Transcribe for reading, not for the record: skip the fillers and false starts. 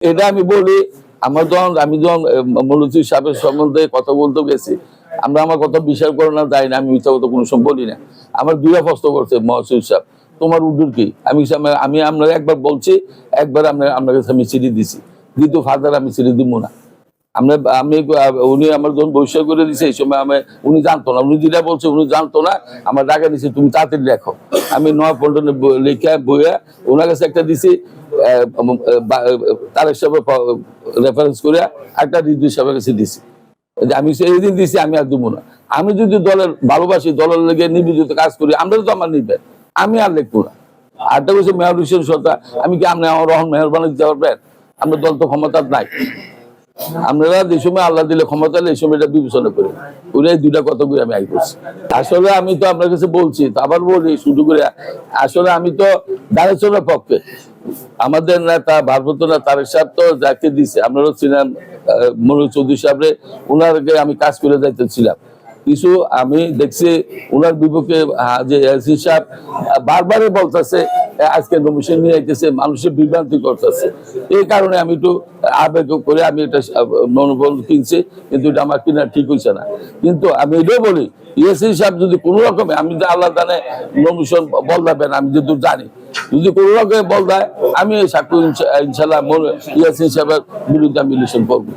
এটা আমি বলি, আমি যখন মৌলভী সাহেবের সম্বন্ধে কথা বলতে গেছি, আমার কথা বিশ্বাস করে না যাই না, আমি মিথ্যা কথা কোনো সময় বলি না। আমার দুইটা প্রশ্ন করছে মহসিন সাহেব, তোমার উর্দুর কি? আমি আপনার একবার বলছি, একবার আপনার কাছে আমি চিঠি দিছি, দ্বিতীয় ফাদার আমি চিঠি দিব না। উনি আমার যখন বৈশাখ করে দিছে, এই সময় উনি জানতো না, উনি যেটা বলছে উনি জানতো না। আমার টাকা দিছে, তুমি তাড়াতাড়ি লেখো। আমি নয়া পল্টনে লেখা বইয়া ওনার কাছে একটা দিছি, তারেক সাহেবের রেফারেন্স করে একটা রিজভী সাহেবের কাছে দিছি। আমি সেই দিন দিছি, আমি আর দেবো না। আমি যদি দলের ভালোবাসি, দলের লেগে নিবেদিত কাজ করি, আমরা তো আমার নিবেন, আমি আর লিখবো না। আরটা বলছে মেয়র হোসেন সরকার, আমি কি আপনি আমার রহন মেহরবানি দিতে পারবেন? আমরা দল তো ক্ষমতা নাই। আপনারা যে সময় আল্লাহ দিলে ক্ষমতা এই সময় এটা বিবেচনা করি, ওরাই দুইটা কথা করে আমি আই করছি। আসলে আমি তো আপনার কাছে বলছি, আবার বলি শুরু করে, আসলে আমি তো দাঁড়াচ্ছনের পক্ষে। আমাদের নেতা ভারপ্রাপ্ত নেতা তারেক সাহেব তো যাকে দিচ্ছে, আপনারাও ছিলেন মনোজ চৌধুরী সাহেবরে, ওনারকে আমি কাজ করে যাইতেছিলাম। কিছু আমি দেখছি ওনার বিপক্ষে যে এসি সাহেব বারবারই বলতেছে আজকে নমিশন নিয়ে আইতেছে, মানুষের বিভ্রান্তি করতেছে। এই কারণে আমি একটু আবেগ করে আমি এটা মনোবল কিনছি, কিন্তু এটা আমার কিনা ঠিক হয়েছে না। কিন্তু আমি এটাও বলি, ইএসি সাহেব যদি কোনো রকমে, আমি যে আল্লাহ জানে নমিশন বদলাবেন, আমি যদি জানি যদি কোনো রকমে বদলায়, আমি সাক্ষ্য ইনশাল্লাহ ইএসি সাহেবের বিরুদ্ধে আমি ইলেকশন করবো।